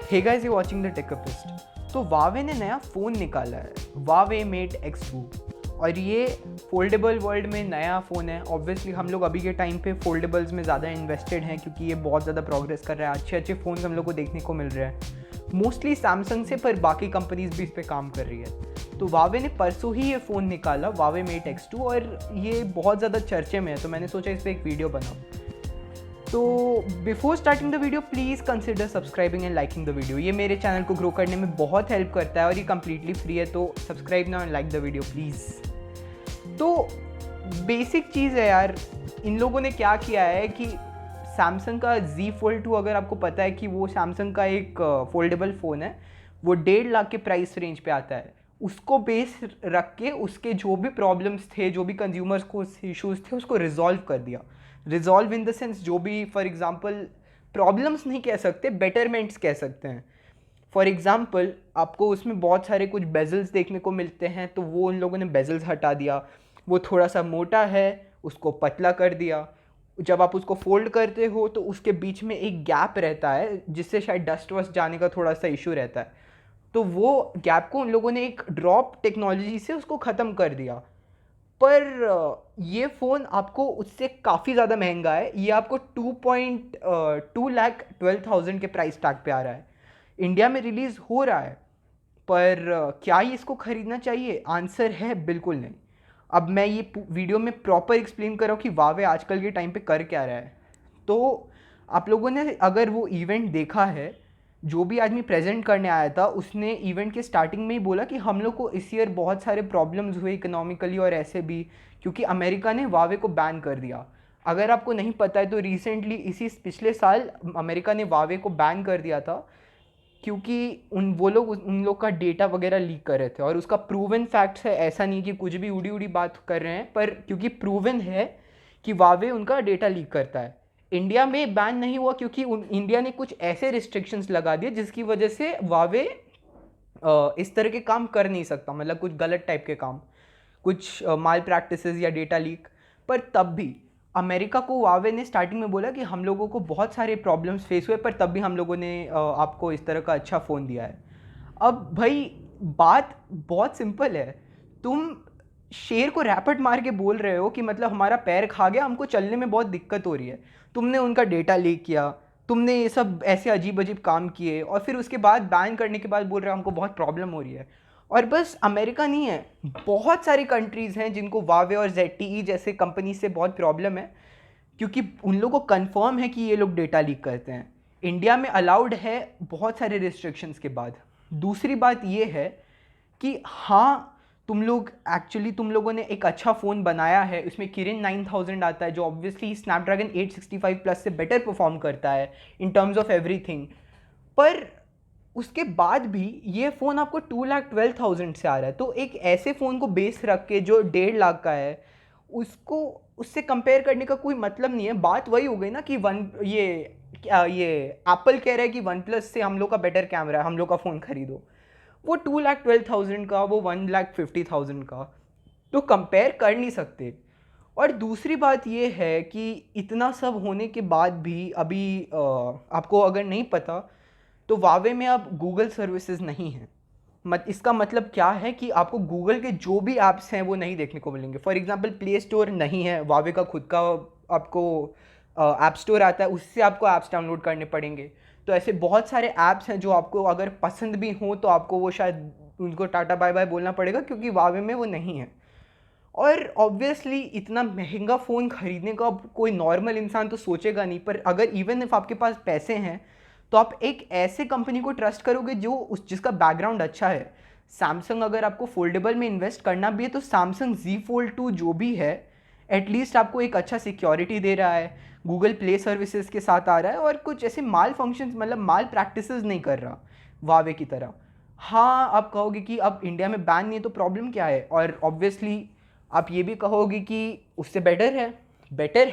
Hey guys, you watching the Techpist. तो वावे ने नया फ़ोन निकाला है, वावे मेट X2। और ये फोल्डेबल वर्ल्ड में नया फ़ोन है। ऑब्वियसली हम लोग अभी के टाइम पे फोल्डेबल्स में ज़्यादा इन्वेस्टेड हैं क्योंकि ये बहुत ज़्यादा प्रोग्रेस कर रहा है। अच्छे अच्छे फ़ोन हम लोग को देखने को मिल रहे हैं, मोस्टली सैमसंग से, पर बाकी कंपनीज भी इस पर काम कर रही है। तो वावे ने परसों ही ये फ़ोन निकाला, वावे मेट X2, और ये बहुत ज़्यादा चर्चे में है। तो मैंने सोचा इस पर एक वीडियो बनाऊँ। तो before starting the video please consider subscribing and liking the video. ये मेरे चैनल को ग्रो करने में बहुत हेल्प करता है और ये कम्प्लीटली फ्री है। तो subscribe now and like the video please. तो बेसिक चीज़ है यार, इन लोगों ने क्या किया है कि सैमसंग का Z Fold 2, अगर आपको पता है कि वो सैमसंग का एक फोल्डेबल फ़ोन है, वो 1.5 लाख के प्राइस रेंज पे आता है। उसको बेस रख के उसके जो भी प्रॉब्लम्स थे, जो भी कंज्यूमर्स को इश्यूज़ थे, उसको रिजॉल्व कर दिया। रिजॉल्व इन द सेंस, जो भी फॉर एग्जांपल प्रॉब्लम्स नहीं कह सकते, बेटरमेंट्स कह सकते हैं। फॉर एग्जांपल आपको उसमें बहुत सारे कुछ बेजल्स देखने को मिलते हैं, तो वो उन लोगों ने बेजल्स हटा दिया। वो थोड़ा सा मोटा है, उसको पतला कर दिया। जब आप उसको फोल्ड करते हो तो उसके बीच में एक गैप रहता है जिससे शायद डस्ट वस्ट जाने का थोड़ा सा इशू रहता है। तो वो गैप को उन लोगों ने एक ड्रॉप टेक्नोलॉजी से उसको ख़त्म कर दिया। पर ये फ़ोन आपको उससे काफ़ी ज़्यादा महंगा है। ये आपको 2,12,000 के प्राइस टैग पे आ रहा है। इंडिया में रिलीज़ हो रहा है, पर क्या ये इसको ख़रीदना चाहिए? आंसर है बिल्कुल नहीं। अब मैं ये वीडियो में प्रॉपर एक्सप्लेन कर रहा हूँ कि वावे आजकल के टाइम पे कर क्या रहा है। तो आप लोगों ने अगर वो इवेंट देखा है, जो भी आदमी प्रेजेंट करने आया था उसने इवेंट के स्टार्टिंग में ही बोला कि हम लोग को इस ईयर बहुत सारे प्रॉब्लम्स हुए इकोनॉमिकली और ऐसे भी, क्योंकि अमेरिका ने वावे को बैन कर दिया। अगर आपको नहीं पता है तो रिसेंटली इसी पिछले साल अमेरिका ने वावे को बैन कर दिया था क्योंकि उन लोग का डेटा वगैरह लीक कर रहे थे। और उसका प्रूवन फैक्ट्स है, ऐसा नहीं कि कुछ भी उड़ी उड़ी बात कर रहे हैं, पर क्योंकि प्रूवन है कि वावे उनका डेटा लीक करता है। इंडिया में बैन नहीं हुआ क्योंकि इंडिया ने कुछ ऐसे रिस्ट्रिक्शंस लगा दिए जिसकी वजह से वावे इस तरह के काम कर नहीं सकता, मतलब कुछ गलत टाइप के काम, कुछ माल प्रैक्टिसेस या डेटा लीक। पर तब भी अमेरिका को वावे ने स्टार्टिंग में बोला कि हम लोगों को बहुत सारे प्रॉब्लम्स फेस हुए, पर तब भी हम लोगों ने आपको इस तरह का अच्छा फ़ोन दिया है। अब भाई बात बहुत सिंपल है। तुम शेर को रैपट मार के बोल रहे हो कि मतलब हमारा पैर खा गया, हमको चलने में बहुत दिक्कत हो रही है। तुमने उनका डेटा लीक किया, तुमने ये सब ऐसे अजीब अजीब काम किए, और फिर उसके बाद बैन करने के बाद बोल रहे हो हमको बहुत प्रॉब्लम हो रही है। और बस अमेरिका नहीं है, बहुत सारी कंट्रीज़ हैं जिनको वावे और ZTE जैसे कंपनी से बहुत प्रॉब्लम है, क्योंकि उन लोगों को कंफर्म है कि ये लोग डेटा लीक करते हैं। इंडिया में अलाउड है बहुत सारे रिस्ट्रिक्शंस के बाद। दूसरी बात ये है कि हाँ, तुम लोगों ने एक अच्छा फ़ोन बनाया है, उसमें किरिन 9000 आता है जो ऑब्वियसली स्नैपड्रैगन 865 प्लस से बेटर परफॉर्म करता है इन टर्म्स ऑफ एवरीथिंग। पर उसके बाद भी ये फ़ोन आपको 2,12,000 से आ रहा है। तो एक ऐसे फ़ोन को बेस रख के जो 1.5 लाख का है, उसको उससे कंपेयर करने का कोई मतलब नहीं है। बात वही हो गई ना कि ये एप्पल कह रहा है कि वन प्लस से हम लोग का बेटर कैमरा है, हम लोग का फ़ोन खरीदो। वो 2,12,000 का, वो 1,50,000 का, तो कंपेयर कर नहीं सकते। और दूसरी बात ये है कि इतना सब होने के बाद भी अभी आपको अगर नहीं पता तो वावे में अब गूगल सर्विसेज नहीं है। इसका मतलब क्या है कि आपको गूगल के जो भी ऐप्स हैं वो नहीं देखने को मिलेंगे। फॉर एग्जांपल प्ले स्टोर नहीं है, वावे का खुद का आपको ऐप स्टोर आता है, उससे आपको ऐप्स डाउनलोड करने पड़ेंगे। तो ऐसे बहुत सारे ऐप्स हैं जो आपको अगर पसंद भी हो तो आपको वो शायद उनको टाटा बाय बाय बोलना पड़ेगा, क्योंकि वावे में वो नहीं है। और ऑब्वियसली इतना महंगा फ़ोन खरीदने का कोई नॉर्मल इंसान तो सोचेगा नहीं, पर अगर इवन इफ आपके पास पैसे हैं तो आप एक ऐसे कंपनी को ट्रस्ट करोगे जिसका बैकग्राउंड अच्छा है। सैमसंग, अगर आपको फोल्डेबल में इन्वेस्ट करना भी है तो सैमसंग Z Fold 2 जो भी है, एटलीस्ट आपको एक अच्छा सिक्योरिटी दे रहा है, गूगल प्ले सर्विसेज के साथ आ रहा है, और कुछ ऐसे माल फंक्शंस, मतलब माल प्रैक्टिसेस नहीं कर रहा वावे की तरह। हाँ, आप कहोगे कि अब इंडिया में बैन नहीं है तो प्रॉब्लम क्या है, और ऑब्वियसली आप ये भी कहोगे कि उससे बेटर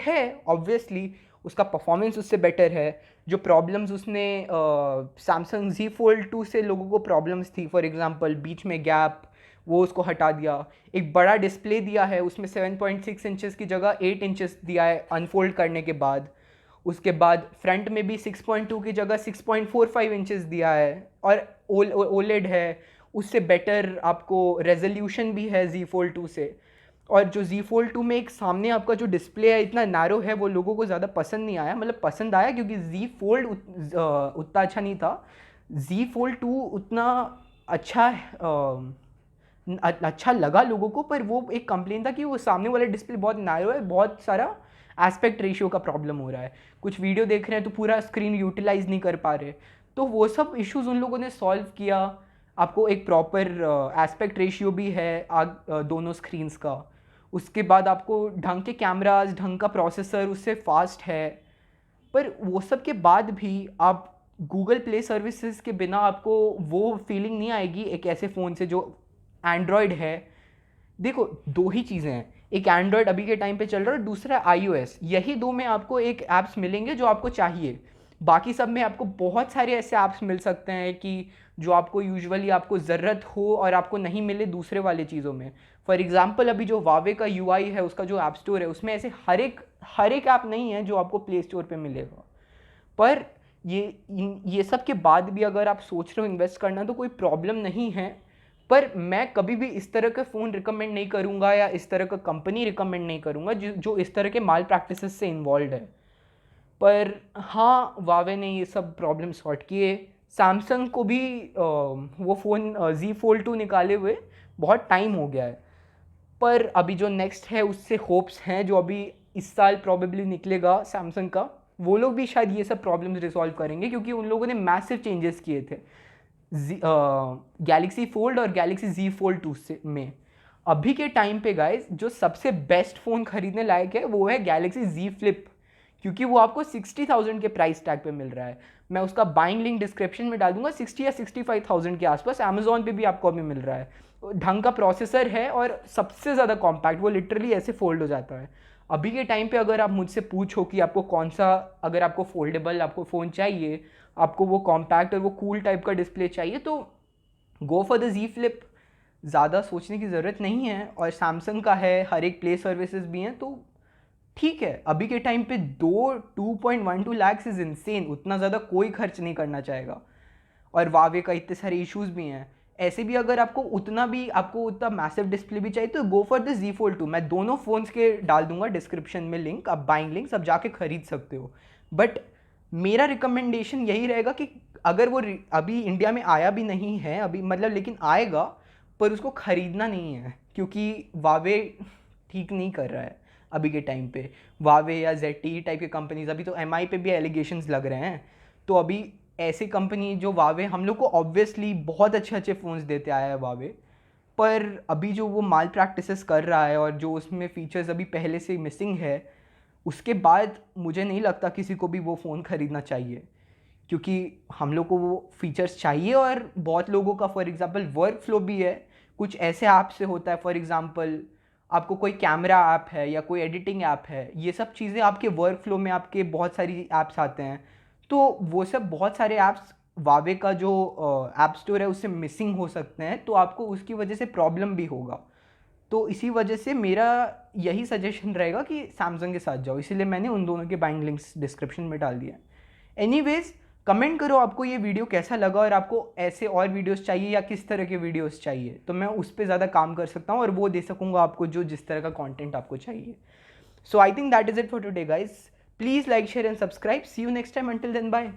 है ऑब्वियसली, उसका परफॉर्मेंस उससे बेटर है। जो प्रॉब्लम्स उसने सैमसंग Z Fold 2 से लोगों को प्रॉब्लम्स थी, फॉर एग्जांपल बीच में गैप, वो उसको हटा दिया। एक बड़ा डिस्प्ले दिया है, उसमें 7.6 इंचेस की जगह 8 इंचेस दिया है अनफोल्ड करने के बाद। उसके बाद फ्रंट में भी 6.2 की जगह 6.45 इंचेस दिया है, और ओलेड है, उससे बेटर आपको रेजोल्यूशन भी है Z Fold 2 से। और जो Z Fold 2 में एक सामने आपका जो डिस्प्ले है इतना नैरो है, वो लोगों को ज़्यादा पसंद नहीं आया। मतलब पसंद आया क्योंकि Z Fold उतना अच्छा नहीं था, Z Fold 2 उतना अच्छा अच्छा लगा लोगों को, पर वो एक कंप्लेन था कि वो सामने वाला डिस्प्ले बहुत नैरो है, बहुत सारा एस्पेक्ट रेशियो का प्रॉब्लम हो रहा है, कुछ वीडियो देख रहे हैं तो पूरा स्क्रीन यूटिलाइज नहीं कर पा रहे। तो वो सब इश्यूज उन लोगों ने सॉल्व किया। आपको एक प्रॉपर एस्पेक्ट रेशियो भी है दोनों स्क्रीन्स का। उसके बाद आपको ढंग के कैमराज, ढंग का प्रोसेसर उससे फास्ट है। पर वो सब के बाद भी आप गूगल प्ले सर्विसेज के बिना आपको वो फीलिंग नहीं आएगी एक ऐसे फ़ोन से जो एंड्रॉयड है। देखो, दो ही चीज़ें हैं, एक एंड्रॉयड अभी के टाइम पे चल रहा है, दूसरा iOS। यही दो में आपको एक ऐप्स मिलेंगे जो आपको चाहिए। बाकी सब में आपको बहुत सारे ऐसे ऐप्स मिल सकते हैं कि जो आपको यूजुअली आपको ज़रूरत हो और आपको नहीं मिले दूसरे वाले चीज़ों में। फॉर एग्जांपल अभी जो वावे का UI है, उसका जो ऐप स्टोर है, उसमें ऐसे हर एक ऐप नहीं है जो आपको प्ले स्टोर पे मिलेगा। पर ये सब के बाद भी अगर आप सोच रहे हो इन्वेस्ट करना तो कोई प्रॉब्लम नहीं है। पर मैं कभी भी इस तरह का फ़ोन रिकमेंड नहीं करूँगा या इस तरह का कंपनी रिकमेंड नहीं करूँगा जो इस तरह के माल प्रैक्टिसेस से इन्वॉल्व है। पर हाँ, वावे ने ये सब प्रॉब्लम सॉर्ट किए। सैमसंग को भी वो फ़ोन Z Fold 2 निकाले हुए बहुत टाइम हो गया है। पर अभी जो नेक्स्ट है उससे होप्स हैं, जो अभी इस साल प्रॉबेबली निकलेगा सैमसंग का, वो लोग भी शायद ये सब प्रॉब्लम्स रिजॉल्व करेंगे, क्योंकि उन लोगों ने मैसिव चेंजेस किए थे गैलेक्सी फोल्ड और गैलेक्सी Z Fold 2 से में। अभी के टाइम पे गाइस जो सबसे बेस्ट फ़ोन खरीदने लायक है वो है गैलेक्सी Z Flip, क्योंकि वो आपको 60,000 के प्राइस टैग पे मिल रहा है। मैं उसका बाइंग लिंक डिस्क्रिप्शन में डाल दूंगा। 60 या 65,000 के आसपास अमेजोन पे भी आपको अभी मिल रहा है। ढंग का प्रोसेसर है और सबसे ज़्यादा कॉम्पैक्ट, वो लिटरली ऐसे फोल्ड हो जाता है। अभी के टाइम पे अगर आप मुझसे पूछो कि आपको कौन सा, अगर आपको फोल्डेबल आपको फ़ोन चाहिए, आपको वो कॉम्पैक्ट और वो कूल टाइप का डिस्प्ले चाहिए, तो go for the Z Flip। ज़्यादा सोचने की ज़रूरत नहीं है, और सैमसंग का है, हर एक प्ले सर्विसेज भी हैं, तो ठीक है। अभी के टाइम पे 2.12 लाख इज़ इनसेन, उतना ज़्यादा कोई खर्च नहीं करना चाहेगा। और वावे का इतने सारे इश्यूज भी हैं। ऐसे भी अगर आपको उतना मैसिव डिस्प्ले भी चाहिए तो go for the Z Fold 2। मैं दोनों फ़ोन्स के डाल दूंगा डिस्क्रिप्शन में लिंक, आप बाइंग लिंक्स आप जाके खरीद सकते हो। बट मेरा रिकमेंडेशन यही रहेगा कि अगर वो अभी इंडिया में आया भी नहीं है अभी, मतलब लेकिन आएगा, पर उसको ख़रीदना नहीं है, क्योंकि वावे ठीक नहीं कर रहा है अभी के टाइम पे। वावे या ZTE टाइप के कंपनीज, अभी तो MI पे भी एलिगेशंस लग रहे हैं। तो अभी ऐसी कंपनी जो वावे, हम लोग को ऑब्वियसली बहुत अच्छे अच्छे फ़ोन्स देते आया है वावे, पर अभी जो वो माल प्रैक्टिसेस कर रहा है और जो उसमें फ़ीचर्स अभी पहले से मिसिंग है, उसके बाद मुझे नहीं लगता किसी को भी वो फ़ोन ख़रीदना चाहिए, क्योंकि हम लोग को वो फीचर्स चाहिए। और बहुत लोगों का फॉर एग्ज़ाम्पल वर्क फ्लो भी है, कुछ ऐसे ऐप से होता है। फॉर एग्ज़ाम्पल आपको कोई कैमरा ऐप है या कोई एडिटिंग ऐप है, ये सब चीज़ें आपके वर्क फ्लो में आपके बहुत सारी ऐप्स आते हैं, तो वो सब बहुत सारे ऐप्स वावे का जो ऐप स्टोर है उससे मिसिंग हो सकते हैं, तो आपको उसकी वजह से प्रॉब्लम भी होगा। तो इसी वजह से मेरा यही सजेशन रहेगा कि सैमसंग के साथ जाओ, इसीलिए मैंने उन दोनों के बाइंग लिंक्स डिस्क्रिप्शन में डाल दिया। एनीवेज, कमेंट करो आपको ये वीडियो कैसा लगा और आपको ऐसे और वीडियोस चाहिए या किस तरह के वीडियोस चाहिए, तो मैं उस पर ज़्यादा काम कर सकता हूँ और वो दे सकूँगा आपको जो जिस तरह का कंटेंट आपको चाहिए। So I think that is it for today guys. Please like, share and subscribe. See you next time. Until then, bye.